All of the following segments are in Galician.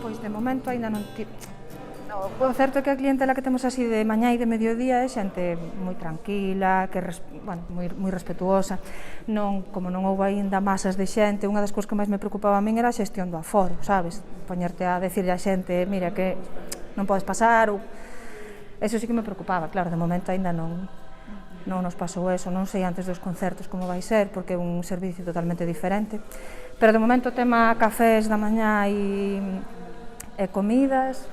Pois de momento aínda non o certo é que a clientela que temos así de mañá e de mediodía é xente moi tranquila, que moi respetuosa. Como non houve aínda masas de xente, unha das cousas que máis me preocupaba a min era a xestión do aforo, sabes? Poñerte a decirle a xente, mira, que non podes pasar, ou... Eso sí que me preocupaba, claro, de momento aínda non nos pasou eso, non sei antes dos concertos como vai ser, porque é un servicio totalmente diferente. Pero de momento o tema cafés da mañá e comidas,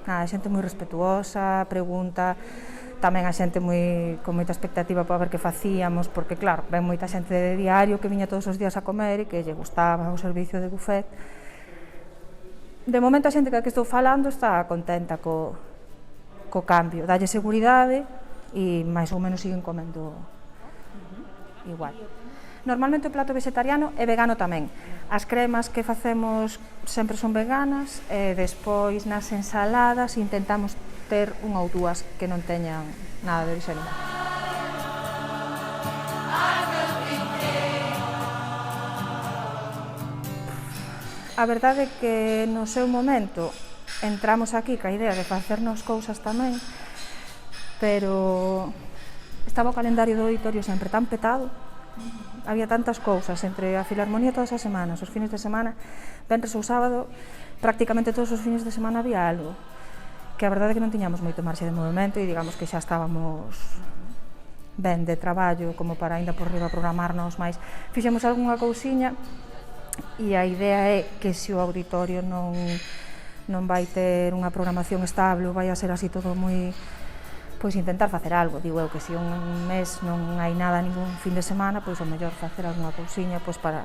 a xente moi respetuosa, pregunta, tamén a xente con moita expectativa para ver que facíamos, porque claro, ven moita xente de diario que viña todos os días a comer e que lle gustaba o servicio de buffet. De momento a xente que estou falando está contenta co cambio, dalle seguridade e máis ou menos siguen comendo igual. Normalmente o plato vegetariano é vegano tamén. As cremas que facemos sempre son veganas e despois nas ensaladas intentamos ter unha ou dúas que non teñan nada de orixe animal. A verdade é que no seu momento entramos aquí ca idea de facernos cousas tamén, pero estaba o calendario do auditorio sempre tan petado, había tantas cousas entre a Filarmonía todas as semanas, os fines de semana, venres ou sábado, prácticamente todos os fines de semana había algo, que a verdade é que non tiñamos moito marxe de movimento e digamos que xa estábamos ben de traballo como para ainda por riba programarnos máis. Fixemos algunha cousiña e a idea é que se o auditorio non vai ter unha programación estable ou vai a ser así todo moi... pois intentar facer algo, digo eu que se un mes non hai nada ningún fin de semana, pois o mellor facer algunha cousiña pois para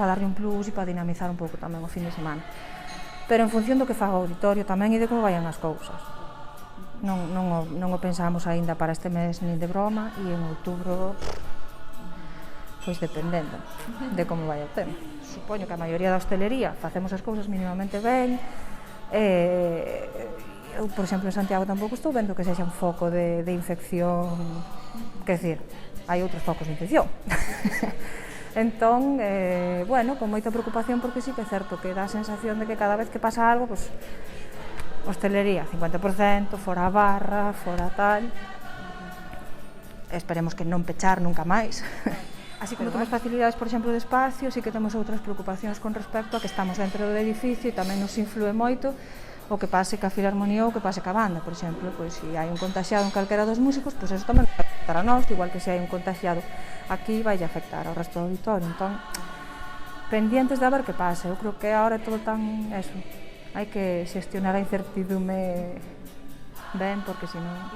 darlle un plus e para dinamizar un pouco tamén o fin de semana. Pero en función do que faga o auditorio tamén e de como vayan as cousas. Non o pensamos aínda para este mes nin de broma e en outubro, pois dependendo de como vai o tema. Supoño que a maioría da hostelería facemos as cousas mínimamente ben, eu, por exemplo, en Santiago tampouco estou vendo que sexa un foco de infección, quer dizer, hai outros focos de infección. Entón, bueno, con moita preocupación porque sí que é certo que dá a sensación de que cada vez que pasa algo, pues, hostelería 50%, fora a barra, fora tal. Esperemos que non pechar nunca máis. Así como temos facilidades, por exemplo, de espacio, sí que temos outras preocupacións con respecto a que estamos dentro do edificio e tamén nos influe moito o que pase ca Filarmonía ou que pase ca banda, por exemplo, pois se hai un contaxiado en calquera dos músicos, pois eso tamén vai afectar a nós, igual que se hai un contaxiado aquí vai afectar ao resto do auditorio. Entón, pendientes de a ver que pase, eu creo que agora é todo tan eso, hai que xestionar a incertidume ben, porque senón